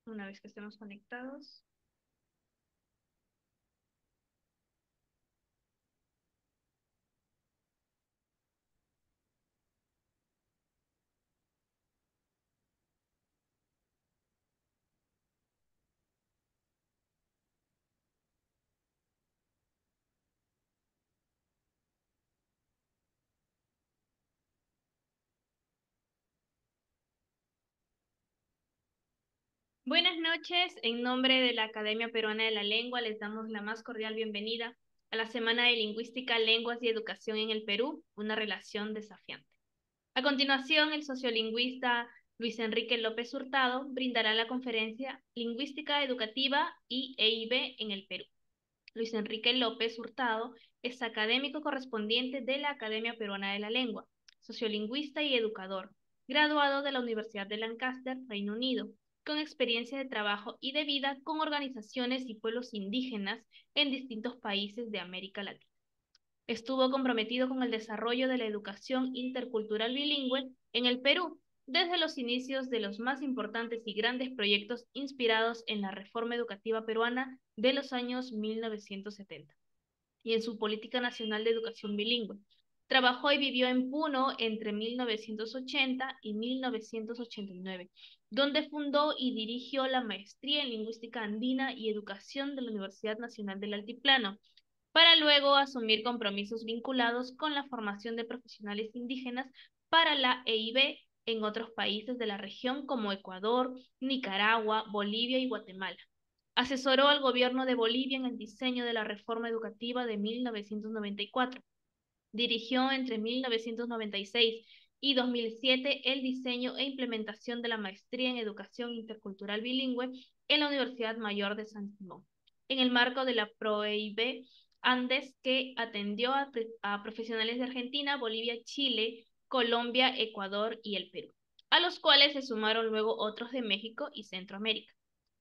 Una vez que estemos conectados. Buenas noches, en nombre de la Academia Peruana de la Lengua les damos la más cordial bienvenida a la Semana de Lingüística, Lenguas y Educación en el Perú, una relación desafiante. A continuación, el sociolingüista Luis Enrique López Hurtado brindará la conferencia Lingüística Educativa y EIB en el Perú. Luis Enrique López Hurtado es académico correspondiente de la Academia Peruana de la Lengua, sociolingüista y educador, graduado de la Universidad de Lancaster, Reino Unido, con experiencia de trabajo y de vida con organizaciones y pueblos indígenas en distintos países de América Latina. Estuvo comprometido con el desarrollo de la educación intercultural bilingüe en el Perú desde los inicios de los más importantes y grandes proyectos inspirados en la reforma educativa peruana de los años 1970 y en su política nacional de educación bilingüe. Trabajó y vivió en Puno entre 1980 y 1989, donde fundó y dirigió la maestría en lingüística andina y educación de la Universidad Nacional del Altiplano, para luego asumir compromisos vinculados con la formación de profesionales indígenas para la EIB en otros países de la región como Ecuador, Nicaragua, Bolivia y Guatemala. Asesoró al gobierno de Bolivia en el diseño de la reforma educativa de 1994. Dirigió entre 1996 y 2007 el diseño e implementación de la maestría en educación intercultural bilingüe en la Universidad Mayor de San Simón, en el marco de la ProEIB Andes, que atendió a profesionales de Argentina, Bolivia, Chile, Colombia, Ecuador y el Perú, a los cuales se sumaron luego otros de México y Centroamérica.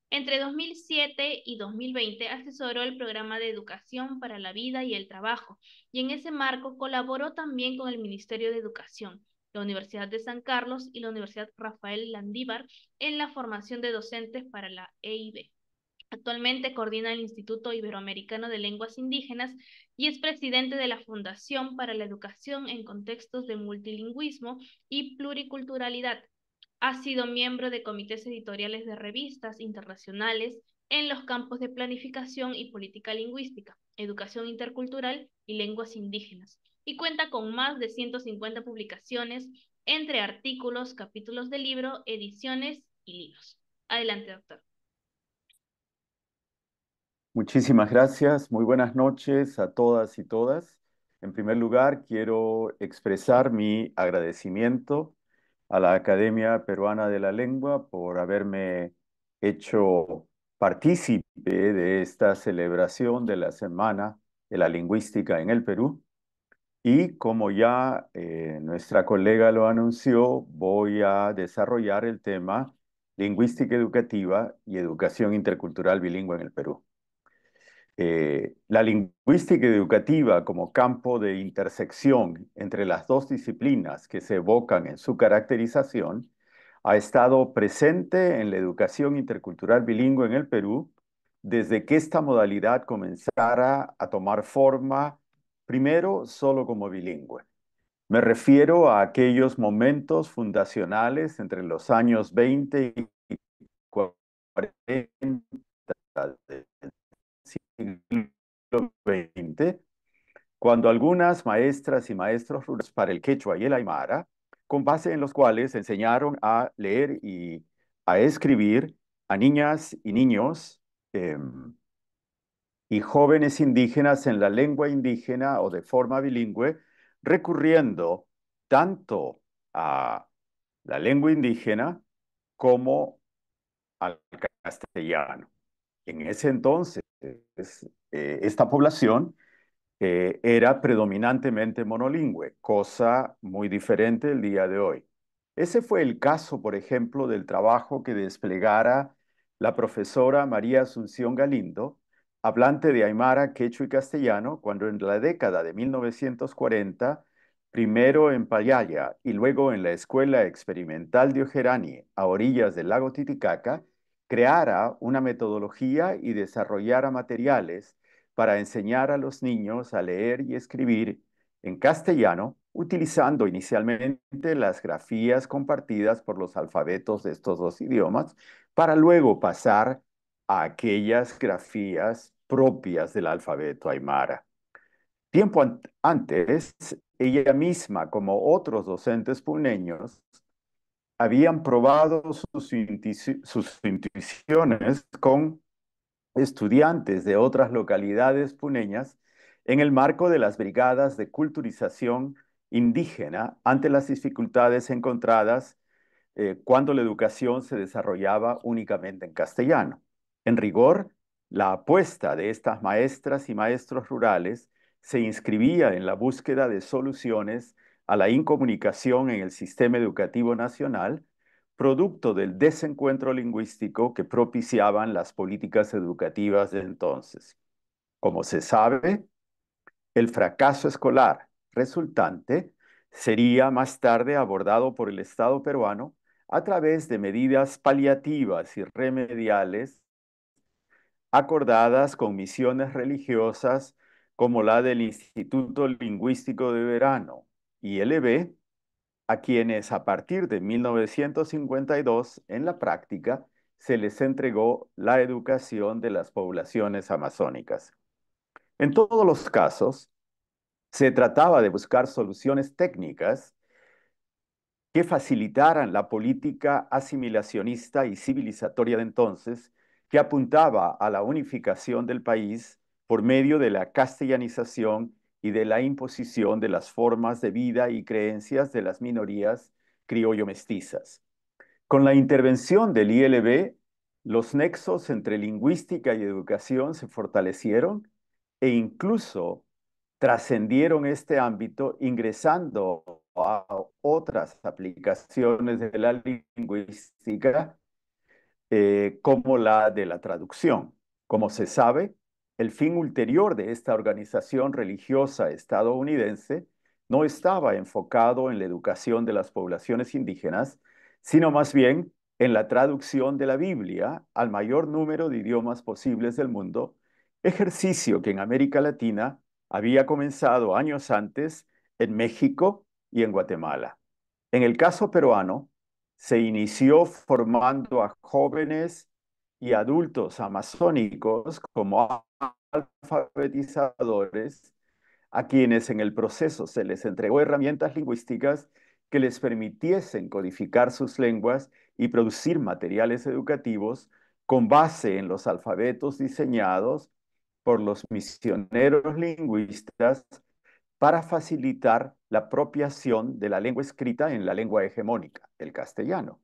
Entre 2007 y 2020 asesoró el programa de educación para la vida y el trabajo, y en ese marco colaboró también con el Ministerio de Educación, la Universidad de San Carlos y la Universidad Rafael Landívar en la formación de docentes para la EIB. Actualmente coordina el Instituto Iberoamericano de Lenguas Indígenas y es presidente de la Fundación para la Educación en Contextos de Multilingüismo y Pluriculturalidad. Ha sido miembro de comités editoriales de revistas internacionales en los campos de planificación y política lingüística, educación intercultural y lenguas indígenas, y cuenta con más de 150 publicaciones entre artículos, capítulos de libro, ediciones y libros. Adelante, doctor. Muchísimas gracias. Muy buenas noches a todas y todas. En primer lugar, quiero expresar mi agradecimiento a la Academia Peruana de la Lengua por haberme hecho partícipe de esta celebración de la Semana de la Lingüística en el Perú. Y como ya nuestra colega lo anunció, voy a desarrollar el tema Lingüística Educativa y Educación Intercultural Bilingüe en el Perú. La lingüística educativa como campo de intersección entre las dos disciplinas que se evocan en su caracterización ha estado presente en la educación intercultural bilingüe en el Perú desde que esta modalidad comenzara a tomar forma, primero solo como bilingüe. Me refiero a aquellos momentos fundacionales entre los años 20 y 40 del siglo XX, cuando algunas maestras y maestros rurales para el quechua y el aymara, con base en los cuales enseñaron a leer y a escribir a niñas y niños eh, y jóvenes indígenas en la lengua indígena o de forma bilingüe, recurriendo tanto a la lengua indígena como al castellano. En ese entonces, esta población era predominantemente monolingüe, cosa muy diferente el día de hoy. Ese fue el caso, por ejemplo, del trabajo que desplegara la profesora María Asunción Galindo, hablante de aymara, quechua y castellano, cuando en la década de 1940, primero en Payaya y luego en la Escuela Experimental de Ojerani, a orillas del lago Titicaca, creara una metodología y desarrollara materiales para enseñar a los niños a leer y escribir en castellano, utilizando inicialmente las grafías compartidas por los alfabetos de estos dos idiomas, para luego pasar a aquellas grafías propias del alfabeto aymara. Tiempo antes, ella misma, como otros docentes puneños, habían probado sus intuiciones con estudiantes de otras localidades puneñas en el marco de las brigadas de culturización indígena ante las dificultades encontradas cuando la educación se desarrollaba únicamente en castellano. En rigor, la apuesta de estas maestras y maestros rurales se inscribía en la búsqueda de soluciones a la incomunicación en el sistema educativo nacional, producto del desencuentro lingüístico que propiciaban las políticas educativas de entonces. Como se sabe, el fracaso escolar resultante sería más tarde abordado por el Estado peruano a través de medidas paliativas y remediales acordadas con misiones religiosas como la del Instituto Lingüístico de Verano, ILB, a quienes a partir de 1952 en la práctica se les entregó la educación de las poblaciones amazónicas. En todos los casos, se trataba de buscar soluciones técnicas que facilitaran la política asimilacionista y civilizatoria de entonces, que apuntaba a la unificación del país por medio de la castellanización y de la imposición de las formas de vida y creencias de las minorías criollo-mestizas. Con la intervención del ILB, los nexos entre lingüística y educación se fortalecieron e incluso trascendieron este ámbito ingresando a otras aplicaciones de la lingüística como la de la traducción. Como se sabe, el fin ulterior de esta organización religiosa estadounidense no estaba enfocado en la educación de las poblaciones indígenas, sino más bien en la traducción de la Biblia al mayor número de idiomas posibles del mundo, ejercicio que en América Latina había comenzado años antes en México y en Guatemala. En el caso peruano, se inició formando a jóvenes y adultos amazónicos como alfabetizadores, a quienes en el proceso se les entregó herramientas lingüísticas que les permitiesen codificar sus lenguas y producir materiales educativos con base en los alfabetos diseñados por los misioneros lingüistas para facilitar la apropiación de la lengua escrita en la lengua hegemónica, el castellano.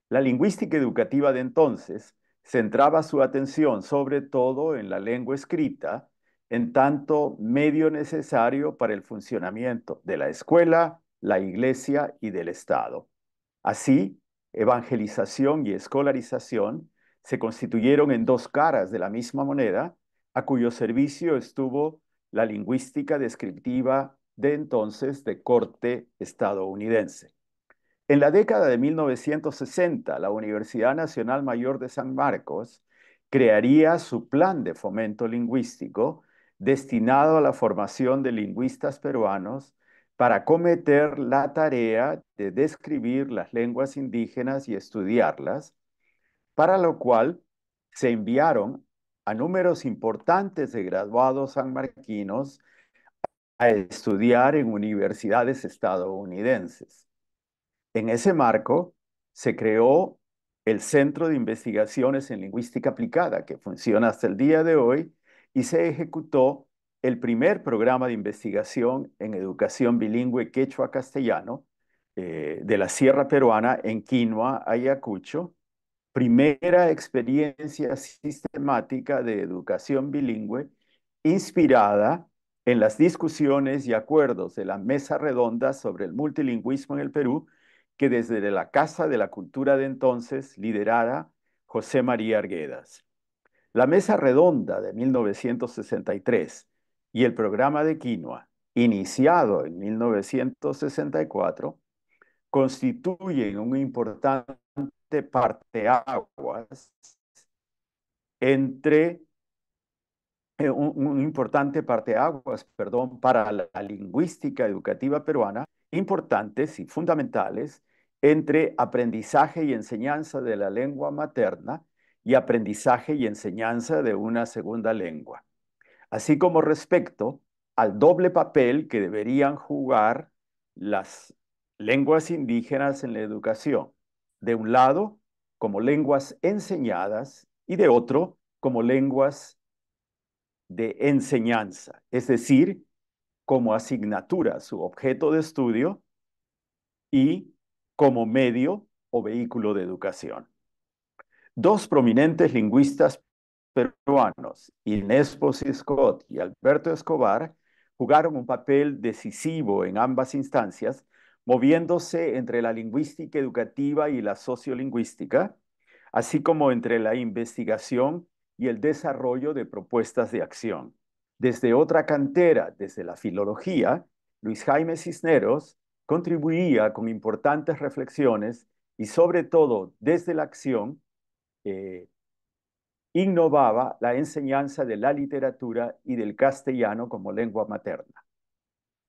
La lingüística educativa de entonces centraba su atención sobre todo en la lengua escrita, en tanto medio necesario para el funcionamiento de la escuela, la iglesia y del Estado. Así, evangelización y escolarización se constituyeron en dos caras de la misma moneda, a cuyo servicio estuvo la lingüística descriptiva de entonces de corte estadounidense. En la década de 1960, la Universidad Nacional Mayor de San Marcos crearía su plan de fomento lingüístico destinado a la formación de lingüistas peruanos para acometer la tarea de describir las lenguas indígenas y estudiarlas, para lo cual se enviaron a números importantes de graduados sanmarquinos a estudiar en universidades estadounidenses. En ese marco se creó el Centro de Investigaciones en Lingüística Aplicada, que funciona hasta el día de hoy, y se ejecutó el primer programa de investigación en educación bilingüe quechua-castellano de la Sierra Peruana en Quinua, Ayacucho, primera experiencia sistemática de educación bilingüe inspirada en las discusiones y acuerdos de la Mesa Redonda sobre el multilingüismo en el Perú, que desde la Casa de la Cultura de entonces liderara José María Arguedas. La Mesa Redonda de 1963 y el programa de Quinua, iniciado en 1964, constituyen un importante parteaguas entre un importante parteaguas, perdón, para la lingüística educativa peruana, importantes y fundamentales entre aprendizaje y enseñanza de la lengua materna y aprendizaje y enseñanza de una segunda lengua, así como respecto al doble papel que deberían jugar las lenguas indígenas en la educación, de un lado como lenguas enseñadas y de otro como lenguas de enseñanza, es decir, como asignatura, su objeto de estudio y como medio o vehículo de educación. Dos prominentes lingüistas peruanos, Inés Scott y Alberto Escobar, jugaron un papel decisivo en ambas instancias, moviéndose entre la lingüística educativa y la sociolingüística, así como entre la investigación y el desarrollo de propuestas de acción. Desde otra cantera, desde la filología, Luis Jaime Cisneros contribuía con importantes reflexiones y sobre todo desde la acción, eh, innovaba la enseñanza de la literatura y del castellano como lengua materna.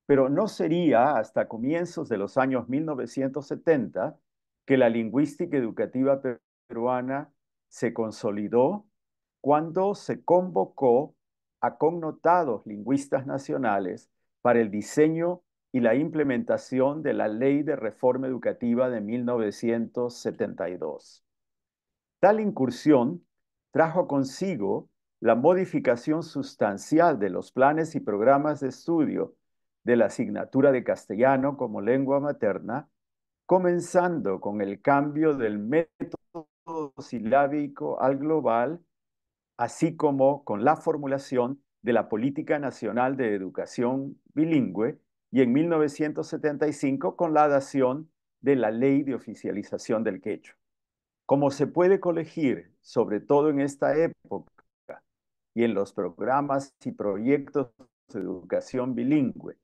Pero no sería hasta comienzos de los años 1970 que la lingüística educativa peruana se consolidó cuando se convocó a connotados lingüistas nacionales para el diseño y la implementación de la Ley de Reforma Educativa de 1972. Tal incursión trajo consigo la modificación sustancial de los planes y programas de estudio de la asignatura de castellano como lengua materna, comenzando con el cambio del método silábico al global, así como con la formulación de la Política Nacional de Educación Bilingüe y en 1975 con la dación de la Ley de Oficialización del Quechua. Como se puede colegir, sobre todo en esta época y en los programas y proyectos de educación bilingüe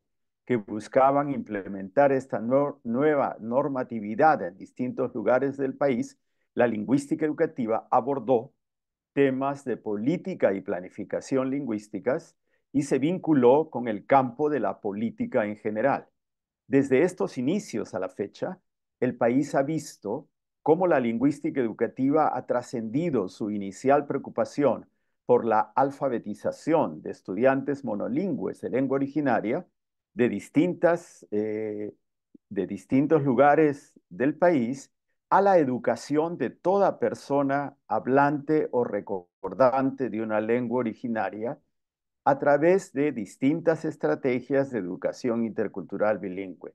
que buscaban implementar esta nueva normatividad en distintos lugares del país, la lingüística educativa abordó temas de política y planificación lingüísticas y se vinculó con el campo de la política en general. Desde estos inicios a la fecha, el país ha visto cómo la lingüística educativa ha trascendido su inicial preocupación por la alfabetización de estudiantes monolingües de lengua originaria de, de distintos lugares del país a la educación de toda persona hablante o recordante de una lengua originaria a través de distintas estrategias de educación intercultural bilingüe.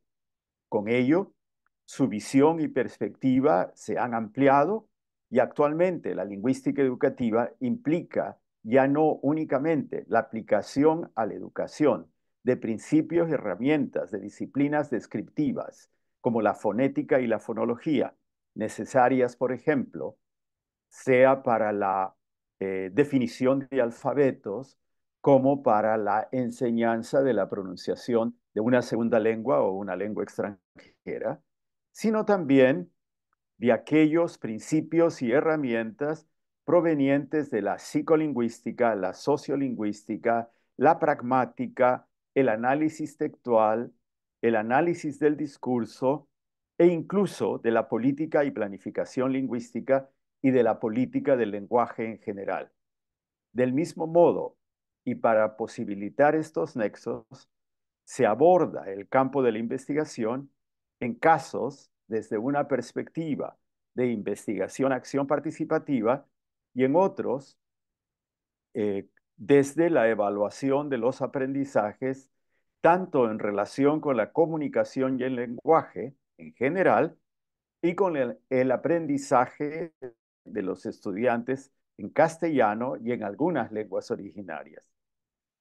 Con ello, su visión y perspectiva se han ampliado y actualmente la lingüística educativa implica ya no únicamente la aplicación a la educación de principios y herramientas de disciplinas descriptivas como la fonética y la fonología, necesarias, por ejemplo, sea para la definición de alfabetos como para la enseñanza de la pronunciación de una segunda lengua o una lengua extranjera, sino también de aquellos principios y herramientas provenientes de la psicolingüística, la sociolingüística, la pragmática, el análisis textual, el análisis del discurso e incluso de la política y planificación lingüística y de la política del lenguaje en general. Del mismo modo, y para posibilitar estos nexos, se aborda el campo de la investigación en casos desde una perspectiva de investigación-acción participativa y en otros desde la evaluación de los aprendizajes, tanto en relación con la comunicación y el lenguaje en general, y con el aprendizaje de los estudiantes en castellano y en algunas lenguas originarias.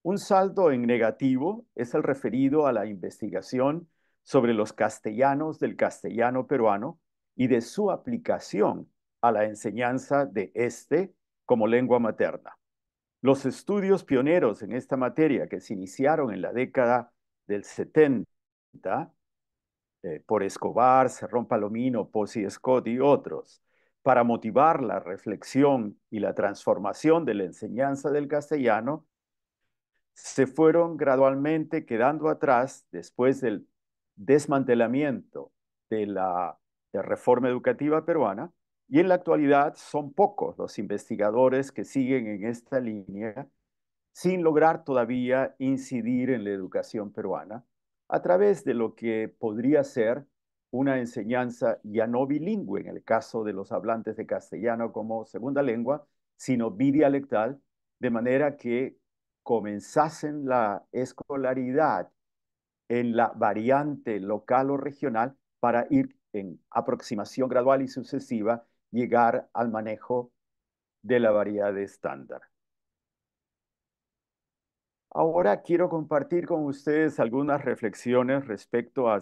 Un saldo en negativo es el referido a la investigación sobre los castellanos del castellano peruano y de su aplicación a la enseñanza de este como lengua materna. Los estudios pioneros en esta materia que se iniciaron en la década del 70 por Escobar, Cerrón Palomino, Pozzi Scott y otros, para motivar la reflexión y la transformación de la enseñanza del castellano, se fueron gradualmente quedando atrás después del desmantelamiento de la reforma educativa peruana, y en la actualidad son pocos los investigadores que siguen en esta línea sin lograr todavía incidir en la educación peruana a través de lo que podría ser una enseñanza ya no bilingüe en el caso de los hablantes de castellano como segunda lengua, sino bidialectal, de manera que comenzasen la escolaridad en la variante local o regional para ir en aproximación gradual y sucesiva, llegar al manejo de la variedad estándar. Ahora quiero compartir con ustedes algunas reflexiones respecto a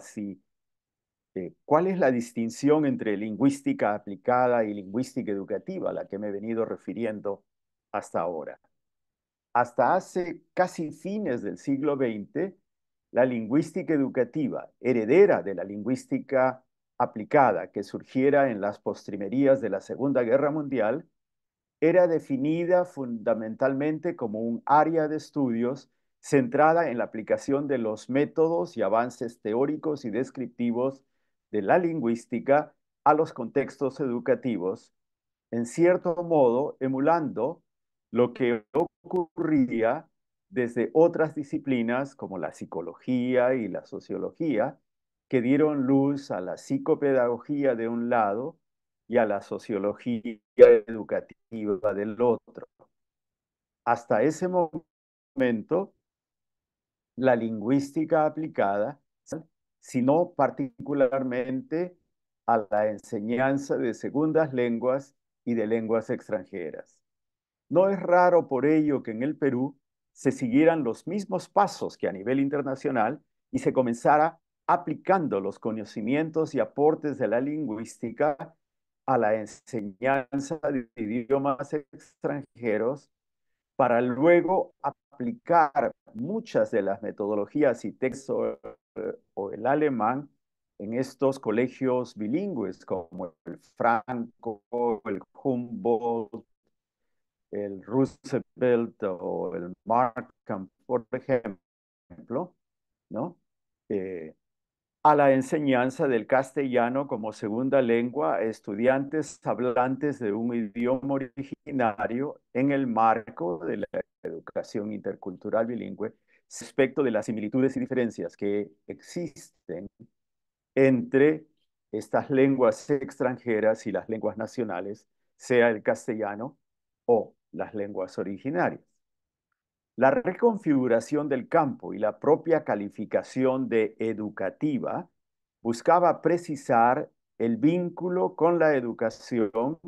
cuál es la distinción entre lingüística aplicada y lingüística educativa, a la que me he venido refiriendo hasta ahora. Hasta hace casi fines del siglo XX, la lingüística educativa, heredera de la lingüística aplicada que surgiera en las postrimerías de la Segunda Guerra Mundial, era definida fundamentalmente como un área de estudios centrada en la aplicación de los métodos y avances teóricos y descriptivos de la lingüística a los contextos educativos, en cierto modo emulando lo que ocurría desde otras disciplinas como la psicología y la sociología, que dieron luz a la psicopedagogía de un lado y a la sociología educativa del otro. Hasta ese momento, la lingüística aplicada, sino particularmente a la enseñanza de segundas lenguas y de lenguas extranjeras. No es raro por ello que en el Perú se siguieran los mismos pasos que a nivel internacional y se comenzara aplicando los conocimientos y aportes de la lingüística a la enseñanza de idiomas extranjeros, para luego aplicar muchas de las metodologías y textos o el alemán en estos colegios bilingües como el Franco, el Humboldt, el Roosevelt o el Markham, por ejemplo, ¿no? Eh, a la enseñanza del castellano como segunda lengua a estudiantes hablantes de un idioma originario en el marco de la educación intercultural bilingüe, respecto de las similitudes y diferencias que existen entre estas lenguas extranjeras y las lenguas nacionales, sea el castellano o las lenguas originarias. La reconfiguración del campo y la propia calificación de educativa buscaba precisar el vínculo con la educación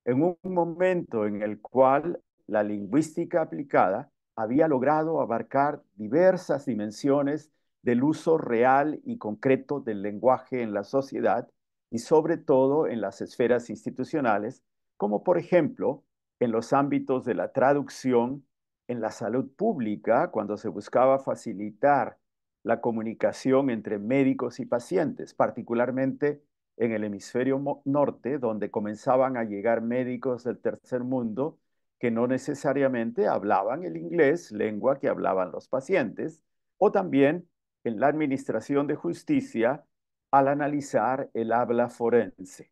en un momento en el cual la lingüística aplicada había logrado abarcar diversas dimensiones del uso real y concreto del lenguaje en la sociedad y sobre todo en las esferas institucionales, como por ejemplo en los ámbitos de la traducción, en la salud pública, cuando se buscaba facilitar la comunicación entre médicos y pacientes, particularmente en el hemisferio norte, donde comenzaban a llegar médicos del tercer mundo que no necesariamente hablaban el inglés, lengua que hablaban los pacientes, o también en la administración de justicia al analizar el habla forense.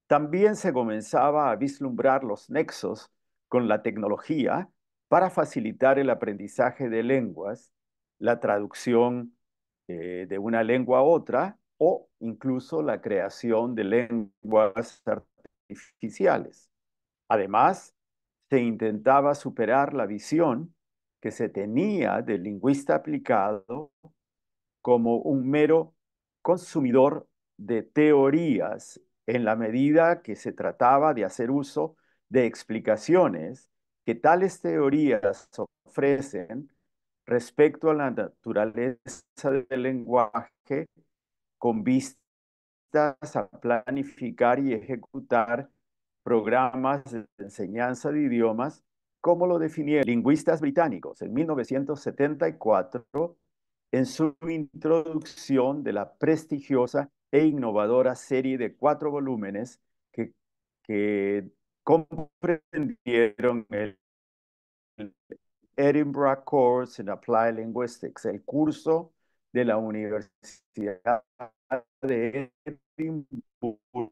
También se comenzaba a vislumbrar los nexos con la tecnología para facilitar el aprendizaje de lenguas, la traducción de una lengua a otra o incluso la creación de lenguas artificiales. Además, se intentaba superar la visión que se tenía del lingüista aplicado como un mero consumidor de teorías, en la medida que se trataba de hacer uso de explicaciones que tales teorías ofrecen respecto a la naturaleza del lenguaje, con vistas a planificar y ejecutar programas de enseñanza de idiomas, como lo definieron lingüistas británicos en 1974 en su introducción de la prestigiosa e innovadora serie de 4 volúmenes que comprendieron el Edinburgh Course in Applied Linguistics, el curso de la Universidad de Edimburgo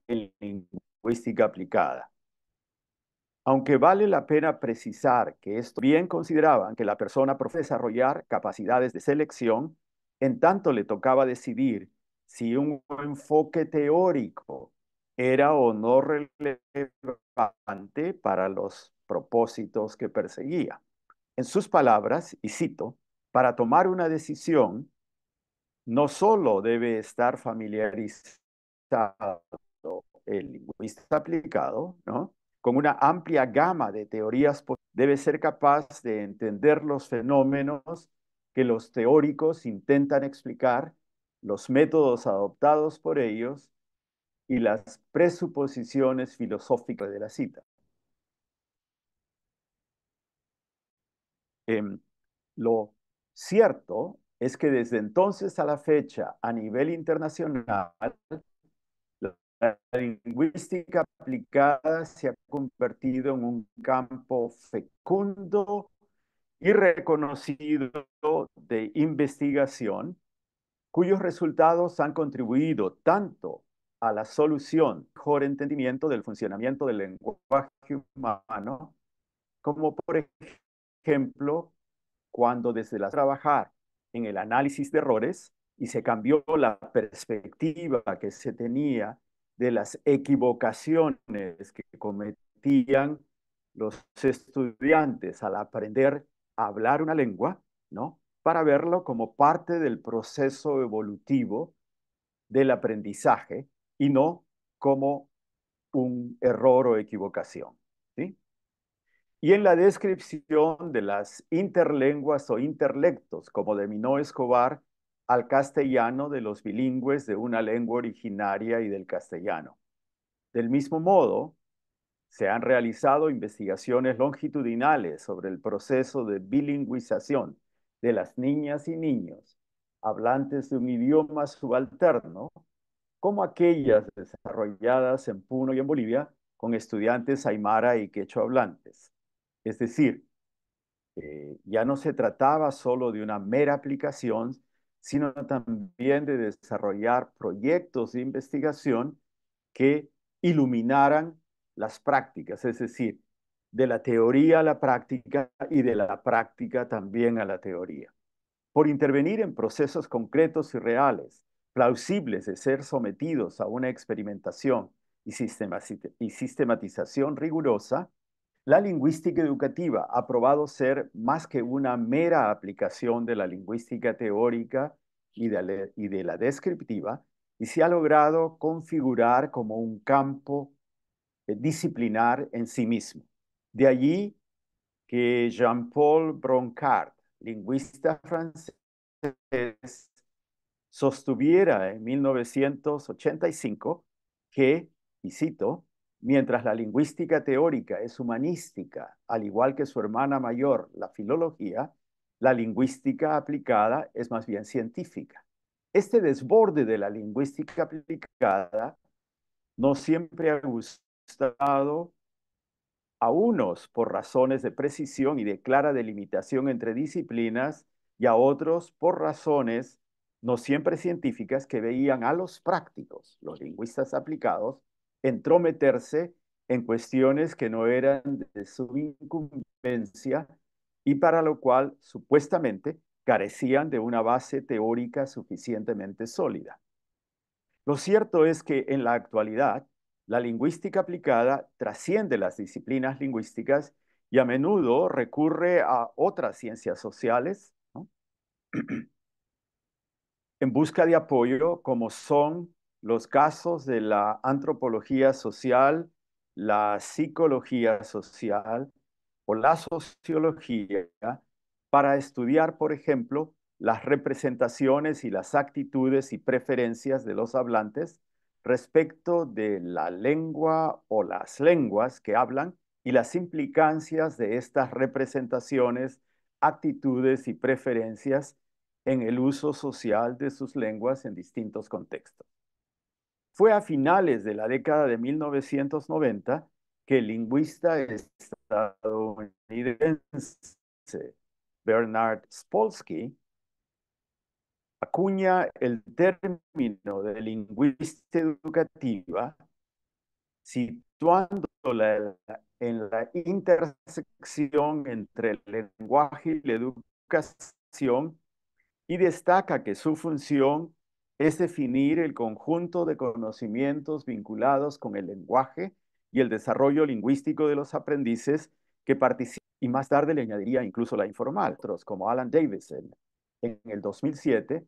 en lingüística aplicada. Aunque vale la pena precisar que esto bien consideraban que la persona profesaba desarrollar capacidades de selección, en tanto le tocaba decidir si un enfoque teórico era o no relevante para los propósitos que perseguía. En sus palabras, y cito, para tomar una decisión, no solo debe estar familiarizado el lingüista aplicado, ¿no?, con una amplia gama de teorías, debe ser capaz de entender los fenómenos que los teóricos intentan explicar, los métodos adoptados por ellos y las presuposiciones filosóficas de la cita. Lo cierto es que desde entonces a la fecha, a nivel internacional, la lingüística aplicada se ha convertido en un campo fecundo y reconocido de investigación, cuyos resultados han contribuido tanto a la solución, mejor entendimiento del funcionamiento del lenguaje humano, como por ejemplo, cuando desde la trabajar en el análisis de errores y se cambió la perspectiva que se tenía de las equivocaciones que cometían los estudiantes al aprender a hablar una lengua, ¿no?, para verlo como parte del proceso evolutivo del aprendizaje y no como un error o equivocación, ¿sí? Y en la descripción de las interlenguas o interlectos, como denominó Escobar al castellano de los bilingües de una lengua originaria y del castellano. Del mismo modo, se han realizado investigaciones longitudinales sobre el proceso de bilingüización de las niñas y niños hablantes de un idioma subalterno, como aquellas desarrolladas en Puno y en Bolivia con estudiantes aymara y quechua hablantes. Es decir, ya no se trataba solo de una mera aplicación, sino también de desarrollar proyectos de investigación que iluminaran las prácticas, es decir, de la teoría a la práctica y de la práctica también a la teoría. Por intervenir en procesos concretos y reales, plausibles de ser sometidos a una experimentación y sistematización rigurosa, la lingüística educativa ha probado ser más que una mera aplicación de la lingüística teórica y de la descriptiva, y se ha logrado configurar como un campo disciplinar en sí mismo. De allí que Jean-Paul Broncard, lingüista francés, sostuviera en 1985 que, y cito, mientras la lingüística teórica es humanística, al igual que su hermana mayor, la filología, la lingüística aplicada es más bien científica. Este desborde de la lingüística aplicada no siempre ha gustado a unos por razones de precisión y de clara delimitación entre disciplinas y a otros por razones no siempre científicas que veían a los prácticos, los lingüistas aplicados, entrometerse en cuestiones que no eran de su incumbencia y para lo cual supuestamente carecían de una base teórica suficientemente sólida. Lo cierto es que en la actualidad, la lingüística aplicada trasciende las disciplinas lingüísticas y a menudo recurre a otras ciencias sociales, ¿no?, en busca de apoyo, como son los casos de la antropología social, la psicología social o la sociología, para estudiar, por ejemplo, las representaciones y las actitudes y preferencias de los hablantes respecto de la lengua o las lenguas que hablan y las implicancias de estas representaciones, actitudes y preferencias en el uso social de sus lenguas en distintos contextos. Fue a finales de la década de 1990 que el lingüista estadounidense Bernard Spolsky acuña el término de lingüística educativa, situándola en la intersección entre el lenguaje y la educación, y destaca que su función es definir el conjunto de conocimientos vinculados con el lenguaje y el desarrollo lingüístico de los aprendices que participan, y más tarde le añadiría incluso la informal, otros como Alan Davidson. En el 2007,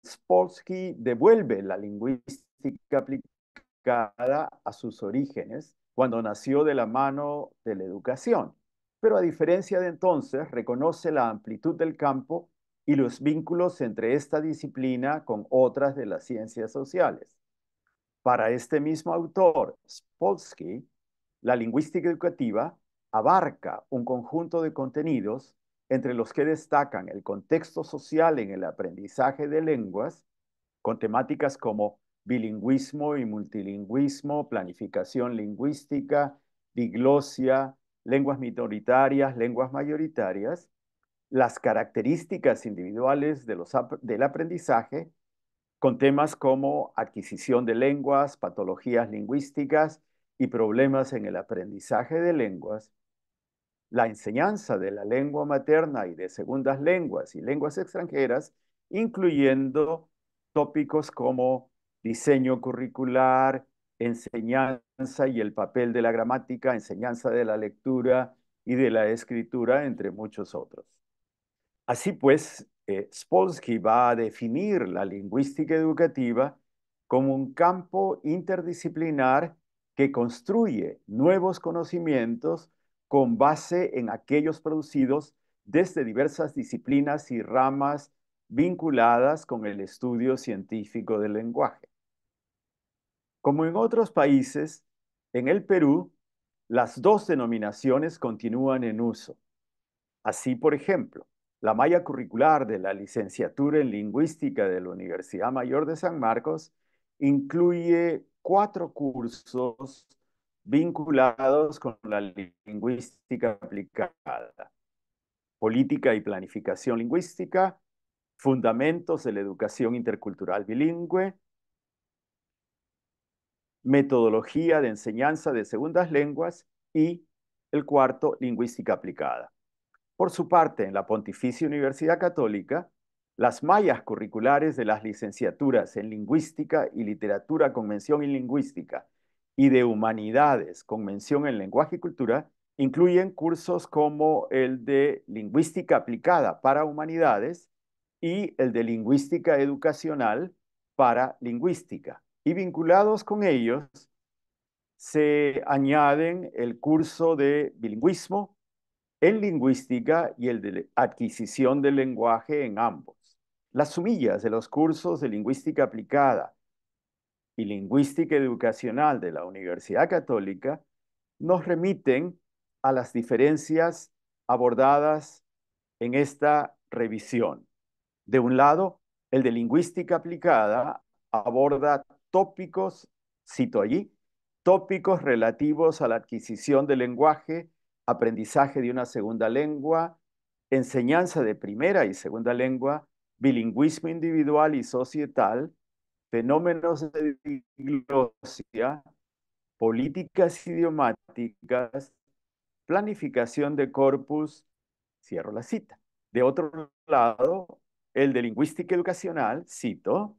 Spolsky devuelve la lingüística aplicada a sus orígenes cuando nació de la mano de la educación, pero a diferencia de entonces, reconoce la amplitud del campo y los vínculos entre esta disciplina con otras de las ciencias sociales. Para este mismo autor, Spolsky, la lingüística educativa abarca un conjunto de contenidos entre los que destacan el contexto social en el aprendizaje de lenguas, con temáticas como bilingüismo y multilingüismo, planificación lingüística, diglosia, lenguas minoritarias, lenguas mayoritarias, las características individuales del aprendizaje, con temas como adquisición de lenguas, patologías lingüísticas y problemas en el aprendizaje de lenguas, la enseñanza de la lengua materna y de segundas lenguas y lenguas extranjeras, incluyendo tópicos como diseño curricular, enseñanza y el papel de la gramática, enseñanza de la lectura y de la escritura, entre muchos otros. Así pues, Spolsky va a definir la lingüística educativa como un campo interdisciplinar que construye nuevos conocimientos con base en aquellos producidos desde diversas disciplinas y ramas vinculadas con el estudio científico del lenguaje. Como en otros países, en el Perú, las dos denominaciones continúan en uso. Así, por ejemplo, la malla curricular de la licenciatura en lingüística de la Universidad Mayor de San Marcos incluye 4 cursos vinculados con la lingüística aplicada: política y planificación lingüística, fundamentos de la educación intercultural bilingüe, metodología de enseñanza de segundas lenguas y el cuarto, lingüística aplicada. Por su parte, en la Pontificia Universidad Católica, las mallas curriculares de las licenciaturas en Lingüística y Literatura con mención en Lingüística y de Humanidades con mención en Lenguaje y Cultura incluyen cursos como el de Lingüística Aplicada para Humanidades y el de Lingüística Educacional para Lingüística. Y vinculados con ellos se añaden el curso de Bilingüismo en lingüística y el de adquisición del lenguaje en ambos. Las sumillas de los cursos de lingüística aplicada y lingüística educacional de la Universidad Católica nos remiten a las diferencias abordadas en esta revisión. De un lado, el de lingüística aplicada aborda tópicos, cito allí, tópicos relativos a la adquisición del lenguaje, aprendizaje de una segunda lengua, enseñanza de primera y segunda lengua, bilingüismo individual y societal, fenómenos de diglosia, políticas idiomáticas, planificación de corpus, cierro la cita. De otro lado, el de lingüística educacional, cito,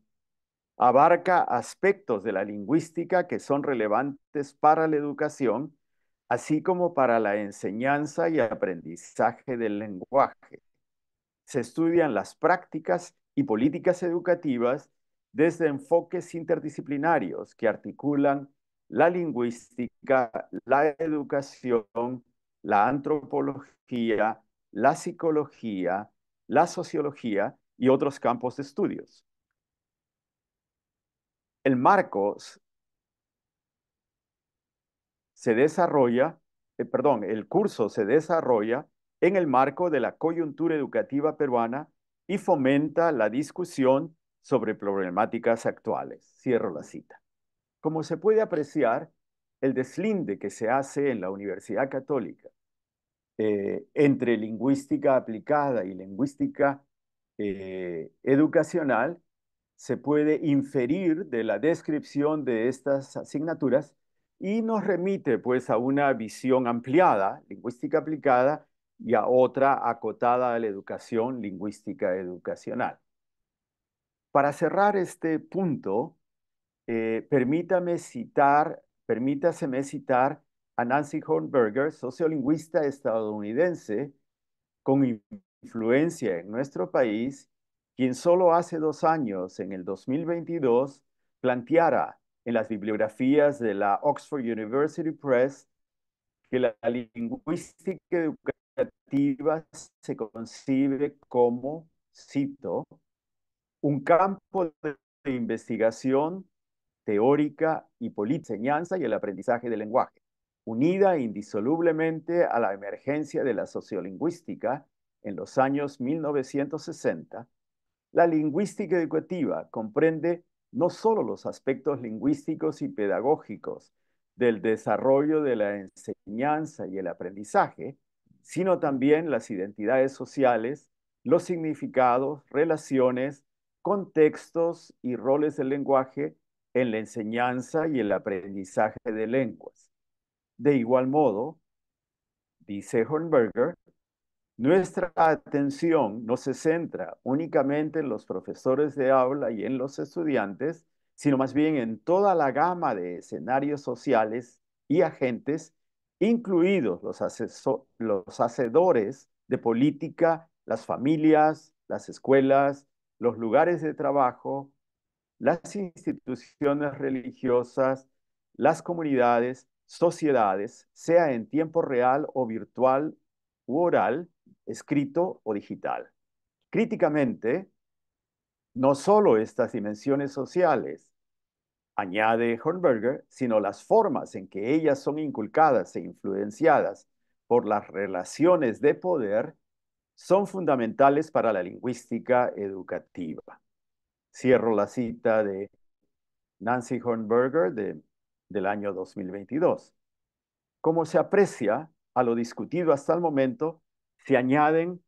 abarca aspectos de la lingüística que son relevantes para la educación, así como para la enseñanza y aprendizaje del lenguaje. Se estudian las prácticas y políticas educativas desde enfoques interdisciplinarios que articulan la lingüística, la educación, la antropología, la psicología, la sociología y otros campos de estudios. El marco se desarrolla, el curso se desarrolla en el marco de la coyuntura educativa peruana y fomenta la discusión sobre problemáticas actuales. Cierro la cita. Como se puede apreciar, el deslinde que se hace en la Universidad Católica entre lingüística aplicada y lingüística educacional se puede inferir de la descripción de estas asignaturas y nos remite pues a una visión ampliada, lingüística aplicada, y a otra acotada a la educación lingüística educacional. Para cerrar este punto, permítaseme citar a Nancy Hornberger, sociolingüista estadounidense con influencia en nuestro país, quien solo hace 2 años, en el 2022, planteara en las bibliografías de la Oxford University Press que la lingüística educativa se concibe como, cito, un campo de investigación teórica y política, enseñanza y el aprendizaje del lenguaje, unida indisolublemente a la emergencia de la sociolingüística en los años 1960. La lingüística educativa comprende no solo los aspectos lingüísticos y pedagógicos del desarrollo de la enseñanza y el aprendizaje, sino también las identidades sociales, los significados, relaciones, contextos y roles del lenguaje en la enseñanza y el aprendizaje de lenguas. De igual modo, dice Hornberger, nuestra atención no se centra únicamente en los profesores de aula y en los estudiantes, sino más bien en toda la gama de escenarios sociales y agentes, incluidos los hacedores de política, las familias, las escuelas, los lugares de trabajo, las instituciones religiosas, las comunidades, sociedades, sea en tiempo real o virtual u oral, escrito o digital. Críticamente, no solo estas dimensiones sociales, añade Hornberger, sino las formas en que ellas son inculcadas e influenciadas por las relaciones de poder son fundamentales para la lingüística educativa. Cierro la cita de Nancy Hornberger del año 2022. Como se aprecia a lo discutido hasta el momento, se añaden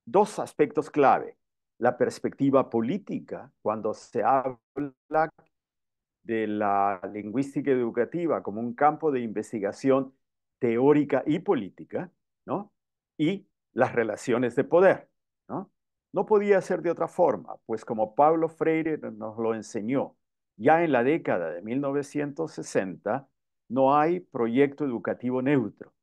dos aspectos clave. La perspectiva política, cuando se habla de la lingüística educativa como un campo de investigación teórica y política, ¿no? Y las relaciones de poder, ¿no? No podía ser de otra forma, pues como Paulo Freire nos lo enseñó, ya en la década de 1960, no hay proyecto educativo neutro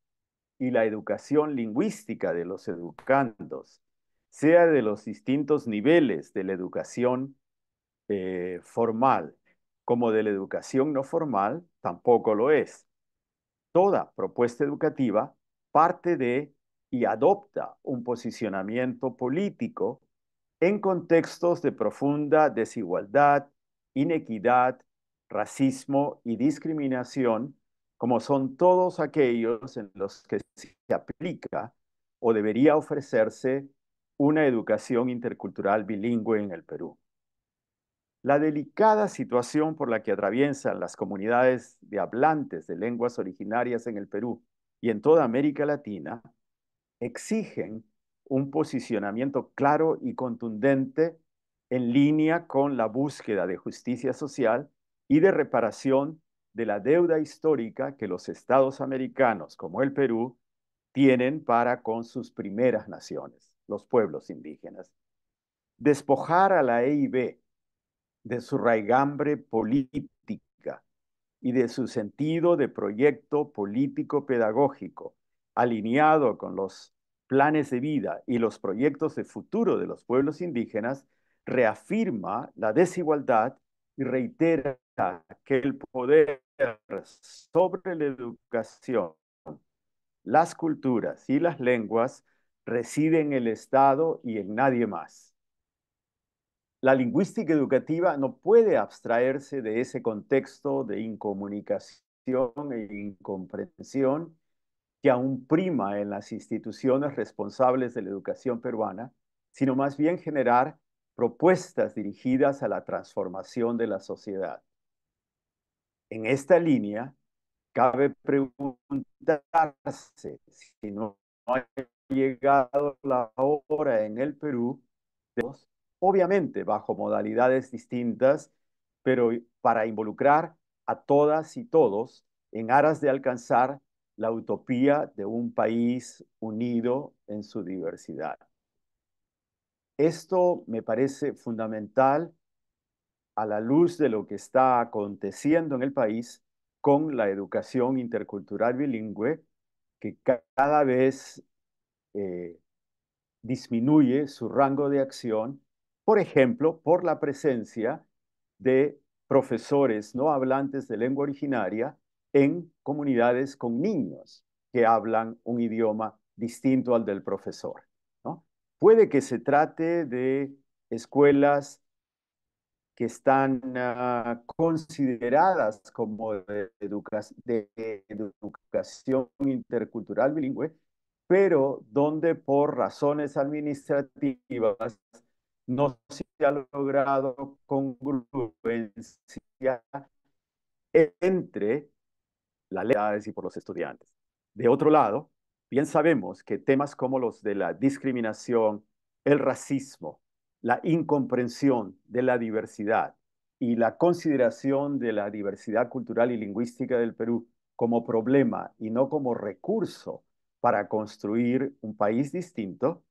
y la educación lingüística de los educandos, sea de los distintos niveles de la educación formal como de la educación no formal, tampoco lo es. Toda propuesta educativa parte de y adopta un posicionamiento político en contextos de profunda desigualdad, inequidad, racismo y discriminación, como son todos aquellos en los que se aplica o debería ofrecerse una educación intercultural bilingüe en el Perú. La delicada situación por la que atraviesan las comunidades de hablantes de lenguas originarias en el Perú y en toda América Latina exigen un posicionamiento claro y contundente en línea con la búsqueda de justicia social y de reparación de la deuda histórica que los estados americanos, como el Perú, tienen para con sus primeras naciones, los pueblos indígenas. Despojar a la EIB de su raigambre política y de su sentido de proyecto político-pedagógico, alineado con los planes de vida y los proyectos de futuro de los pueblos indígenas, reafirma la desigualdad y reitera que el poder sobre la educación, las culturas y las lenguas reside en el Estado y en nadie más. La lingüística educativa no puede abstraerse de ese contexto de incomunicación e incomprensión que aún prima en las instituciones responsables de la educación peruana sino más bien generar propuestas dirigidas a la transformación de la sociedad. En esta línea, cabe preguntarse si no ha llegado la hora en el Perú, obviamente bajo modalidades distintas, pero para involucrar a todas y todos en aras de alcanzar la utopía de un país unido en su diversidad. Esto me parece fundamental a la luz de lo que está aconteciendo en el país con la educación intercultural bilingüe, que cada vez eh, disminuye su rango de acción, por ejemplo, por la presencia de profesores no hablantes de lengua originaria en comunidades con niños que hablan un idioma distinto al del profesor, ¿no? Puede que se trate de escuelas que están consideradas como de educación intercultural bilingüe, pero donde por razones administrativas no se ha logrado congruencia entre las leyes y por los estudiantes. De otro lado, bien sabemos que temas como los de la discriminación, el racismo, la incomprensión de la diversidad y la consideración de la diversidad cultural y lingüística del Perú como problema y no como recurso para construir un país distinto,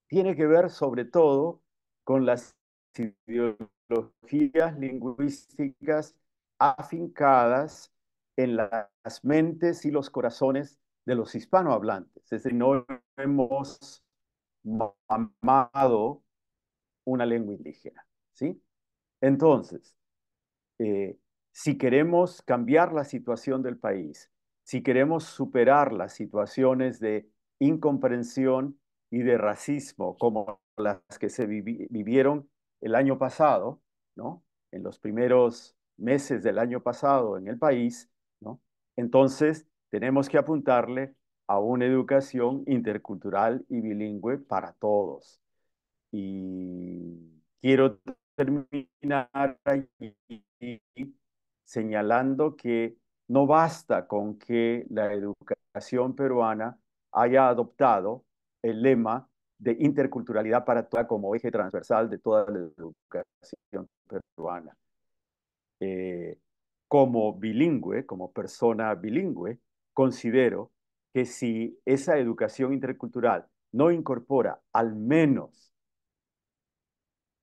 tiene que ver sobre todo con las ideologías lingüísticas afincadas en las mentes y los corazones de los hispanohablantes. Es decir, no hemos mamado una lengua indígena, ¿sí? Entonces, eh, si queremos cambiar la situación del país, si queremos superar las situaciones de incomprensión y de racismo como las que se vivieron el año pasado, ¿no? En los primeros meses del año pasado en el país, ¿no? Entonces, tenemos que apuntarle a una educación intercultural y bilingüe para todos. Y quiero terminar allí señalando que no basta con que la educación peruana haya adoptado el lema de interculturalidad para toda como eje transversal de toda la educación peruana. Eh, como bilingüe, como persona bilingüe, considero que si esa educación intercultural no incorpora al menos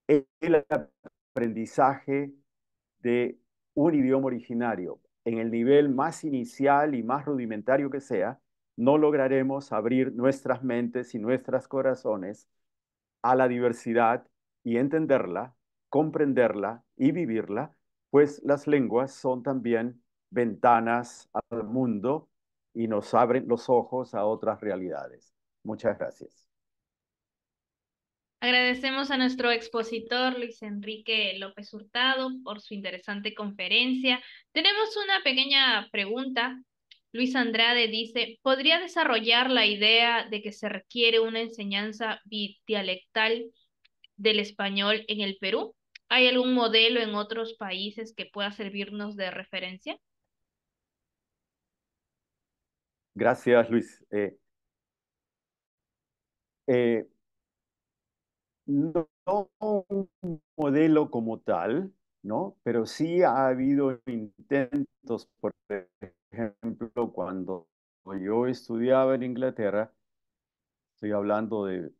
el aprendizaje de un idioma originario en el nivel más inicial y más rudimentario que sea, no lograremos abrir nuestras mentes y nuestros corazones a la diversidad y entenderla, comprenderla y vivirla, pues las lenguas son también ventanas al mundo y nos abren los ojos a otras realidades. Muchas gracias. Agradecemos a nuestro expositor Luis Enrique López Hurtado por su interesante conferencia. Tenemos una pequeña pregunta. Luis Andrade dice, ¿podría desarrollar la idea de que se requiere una enseñanza bidialectal del español en el Perú? ¿Hay algún modelo en otros países que pueda servirnos de referencia? Gracias, Luis. Eh, no un modelo como tal, ¿no? Pero sí ha habido intentos, por ejemplo, cuando yo estudiaba en Inglaterra, estoy hablando de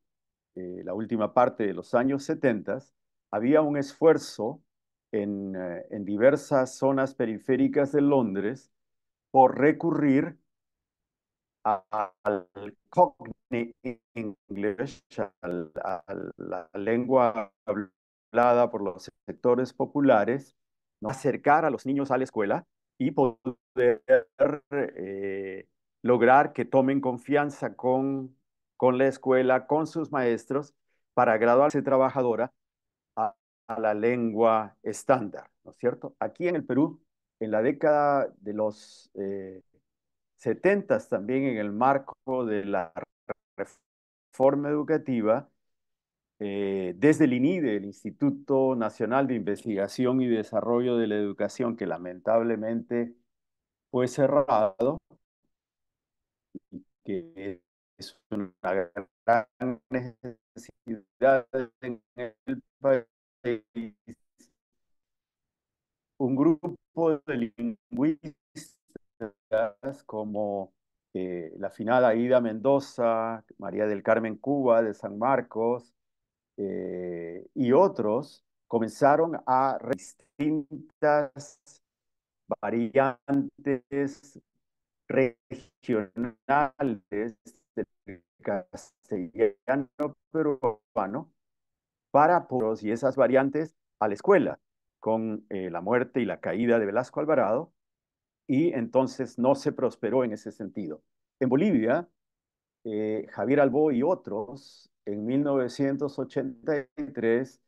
la última parte de los años 70, había un esfuerzo en diversas zonas periféricas de Londres por recurrir al Cockney English, a la lengua hablada por los sectores populares, ¿no? Acercar a los niños a la escuela y poder eh, lograr que tomen confianza con la escuela, con sus maestros, para graduarse trabajadora a, a la lengua estándar, ¿no es cierto? Aquí en el Perú, en la década de los 70 también en el marco de la reforma educativa, desde el INIDE, el Instituto Nacional de Investigación y Desarrollo de la Educación, que lamentablemente fue cerrado, que es una gran necesidad en el país, un grupo de lingüistas como la finada Aida Mendoza, María del Carmen Cuba de San Marcos y otros comenzaron a distintas variantes regionales del castellano peruano para y esas variantes a la escuela, con la muerte y la caída de Velasco Alvarado, y entonces no se prosperó en ese sentido. En Bolivia, Javier Albó y otros, en 1983,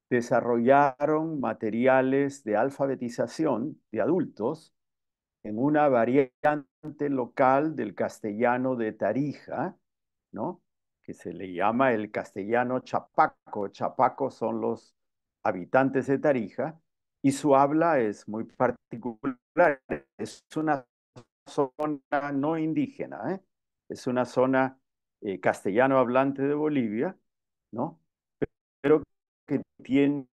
desarrollaron materiales de alfabetización de adultos en una variante local del castellano de Tarija, ¿no? Que se le llama el castellano chapaco. Chapaco son los habitantes de Tarija y su habla es muy particular. Es una zona no indígena, ¿eh? Es una zona castellano hablante de Bolivia, ¿no? Pero que tiene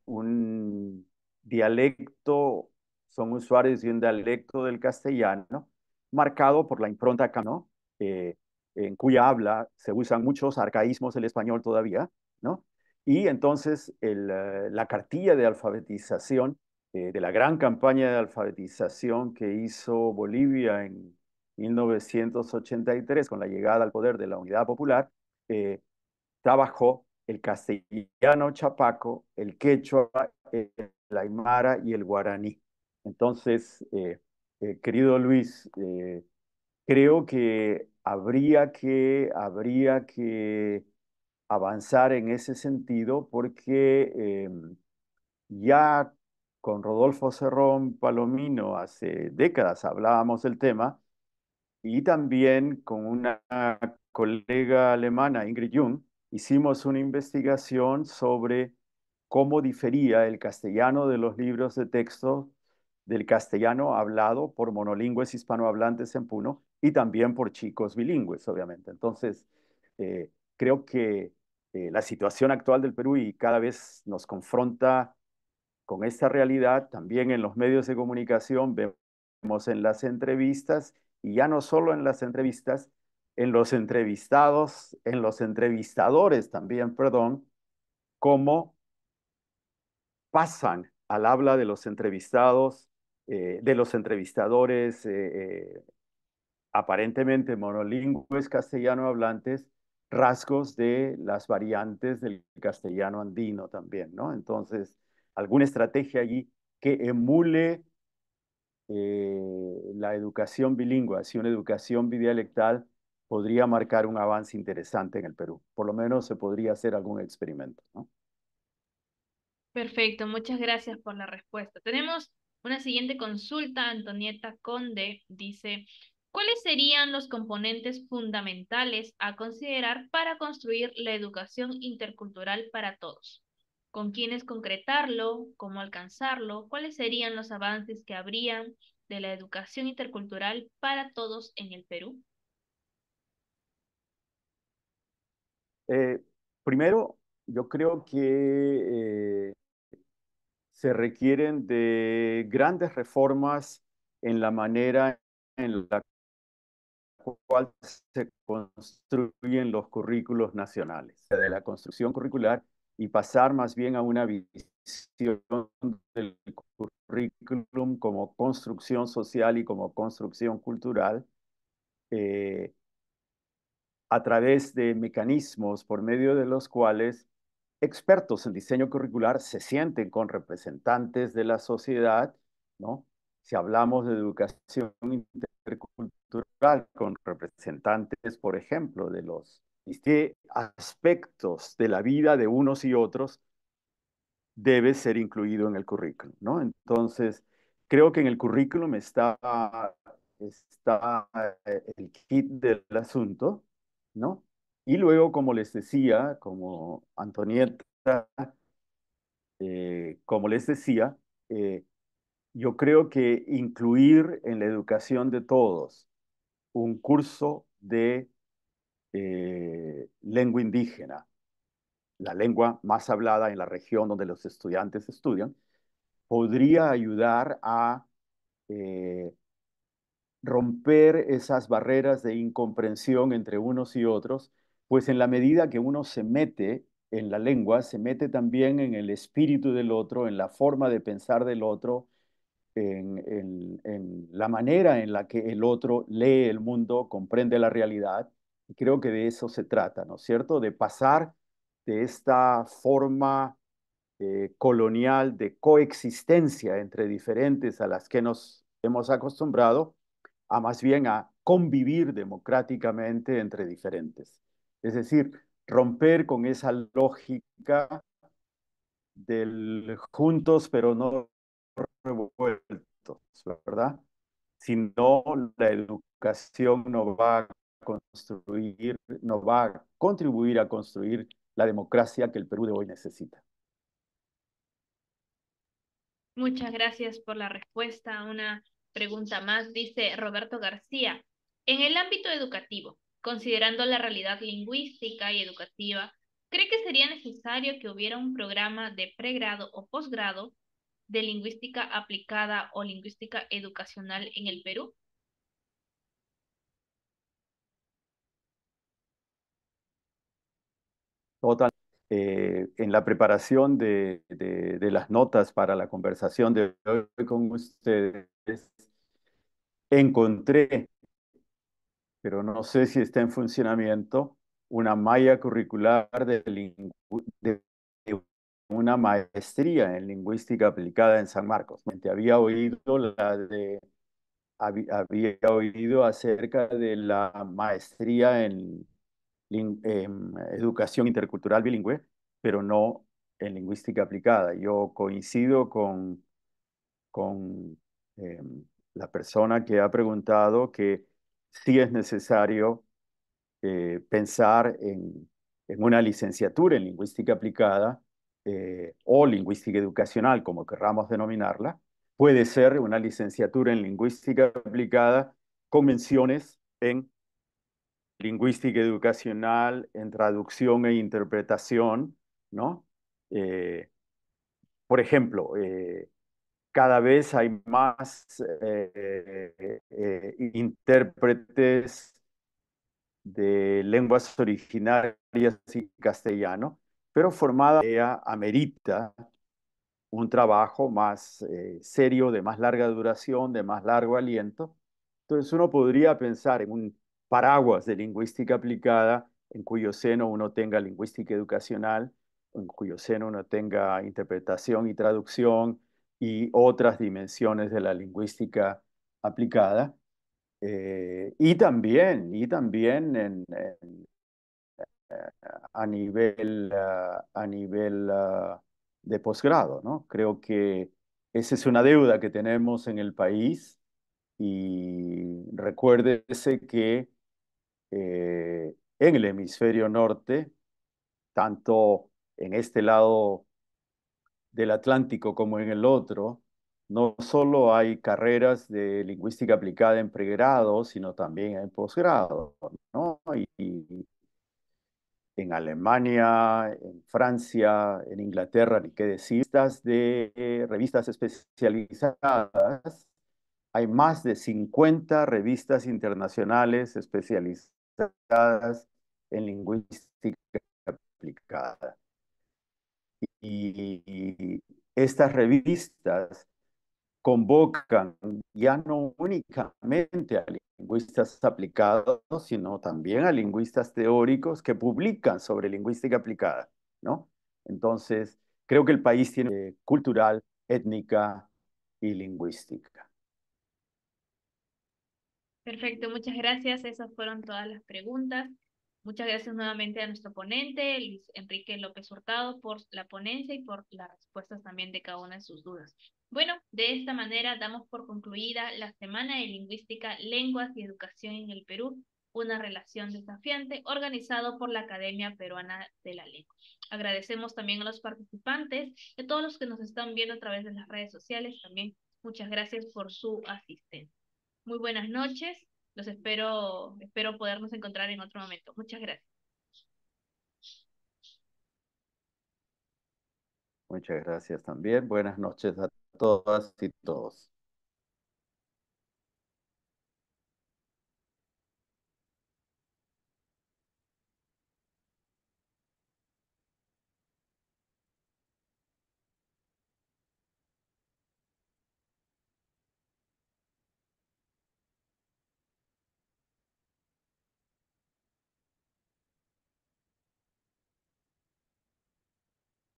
un dialecto, son usuarios de un dialecto del castellano, marcado por la impronta ¿no? Eh, en cuya habla se usan muchos arcaísmos del español todavía, ¿no? Y entonces la cartilla de alfabetización, de la gran campaña de alfabetización que hizo Bolivia en 1983 con la llegada al poder de la Unidad Popular, trabajó el castellano chapaco, el quechua, el aymara y el guaraní. Entonces, querido Luis, creo que habría que avanzar en ese sentido porque ya con Rodolfo Cerrón Palomino hace décadas hablábamos del tema y también con una colega alemana, Ingrid Jung, hicimos una investigación sobre cómo difería el castellano de los libros de texto del castellano hablado por monolingües hispanohablantes en Puno y también por chicos bilingües, obviamente. Entonces, creo que la situación actual del Perú y cada vez nos confronta con esta realidad, también en los medios de comunicación, vemos en las entrevistas, y ya no solo en las entrevistas, en los entrevistados, en los entrevistadores también, perdón, cómo pasan al habla de los entrevistados, de los entrevistadores aparentemente monolingües castellano hablantes, rasgos de las variantes del castellano andino también, ¿no? Entonces, alguna estrategia allí que emule la educación bilingüe, así una educación bidialectal, podría marcar un avance interesante en el Perú. Por lo menos se podría hacer algún experimento, ¿no? Perfecto, muchas gracias por la respuesta. Tenemos una siguiente consulta. Antonieta Conde dice, ¿cuáles serían los componentes fundamentales a considerar para construir la educación intercultural para todos? ¿Con quiénes concretarlo? ¿Cómo alcanzarlo? ¿Cuáles serían los avances que habrían de la educación intercultural para todos en el Perú? Eh, Primero, yo creo que se requieren de grandes reformas en la manera en la cual se construyen los currículos nacionales, de la construcción curricular y pasar más bien a una visión del currículum como construcción social y como construcción cultural, eh, a través de mecanismos por medio de los cuales expertos en diseño curricular se sienten con representantes de la sociedad, ¿no? Si hablamos de educación intercultural con representantes, por ejemplo, de los qué aspectos de la vida de unos y otros debe ser incluido en el currículum, ¿no? Entonces, creo que en el currículum está el kit del asunto, ¿no? Y luego, como les decía, como Antonieta, como les decía, eh, yo creo que incluir en la educación de todos un curso de lengua indígena, la lengua más hablada en la región donde los estudiantes estudian, podría ayudar a eh, romper esas barreras de incomprensión entre unos y otros, pues en la medida que uno se mete en la lengua, se mete también en el espíritu del otro, en la forma de pensar del otro, en la manera en la que el otro lee el mundo, comprende la realidad. Y creo que de eso se trata, ¿no es cierto? De pasar de esta forma colonial de coexistencia entre diferentes a las que nos hemos acostumbrado, a más bien a convivir democráticamente entre diferentes. Es decir, romper con esa lógica del juntos pero no revueltos, ¿verdad? Si no, la educación no va a construir, no va a contribuir a construir la democracia que el Perú de hoy necesita. Muchas gracias por la respuesta. Una pregunta más, dice Roberto García. En el ámbito educativo, considerando la realidad lingüística y educativa, ¿cree que sería necesario que hubiera un programa de pregrado o posgrado de lingüística aplicada o lingüística educacional en el Perú? Total. En la preparación de las notas para la conversación de hoy con ustedes, encontré, pero no sé si está en funcionamiento, una malla curricular de una maestría en lingüística aplicada en San Marcos. Había oído había oído acerca de la maestría en educación intercultural bilingüe, pero no en lingüística aplicada. Yo coincido con eh, la persona que ha preguntado que sí es necesario pensar en una licenciatura en lingüística aplicada o lingüística educacional, como querramos denominarla. Puede ser una licenciatura en lingüística aplicada con menciones en lingüística educacional, en traducción e interpretación, ¿no? Eh, por ejemplo, cada vez hay más intérpretes de lenguas originarias y castellano, pero formada amerita un trabajo más serio, de más larga duración, de más largo aliento. Entonces uno podría pensar en un paraguas de lingüística aplicada en cuyo seno uno tenga lingüística educacional, en cuyo seno uno tenga interpretación y traducción y otras dimensiones de la lingüística aplicada. Y también a nivel de posgrado, ¿no? Creo que esa es una deuda que tenemos en el país y recuérdese que en el hemisferio norte, tanto en este lado del Atlántico como en el otro, no solo hay carreras de lingüística aplicada en pregrado, sino también en posgrado, ¿no? Y en Alemania, en Francia, en Inglaterra, ni qué decir, de revistas especializadas. Hay más de 50 revistas internacionales especializadas en lingüística aplicada. Y estas revistas convocan ya no únicamente a lingüistas aplicados, sino también a lingüistas teóricos que publican sobre lingüística aplicada, ¿no? Entonces, creo que el país tiene cultural, étnica y lingüística. Perfecto, muchas gracias. Esas fueron todas las preguntas. Muchas gracias nuevamente a nuestro ponente, Luis Enrique López Hurtado, por la ponencia y por las respuestas también de cada una de sus dudas. Bueno, de esta manera damos por concluida la Semana de Lingüística, Lenguas y Educación en el Perú. una relación desafiante, organizado por la Academia Peruana de la Lengua. Agradecemos también a los participantes y a todos los que nos están viendo a través de las redes sociales. También muchas gracias por su asistencia. Muy buenas noches. Los espero podernos encontrar en otro momento. Muchas gracias. Muchas gracias también. Buenas noches a todas y todos.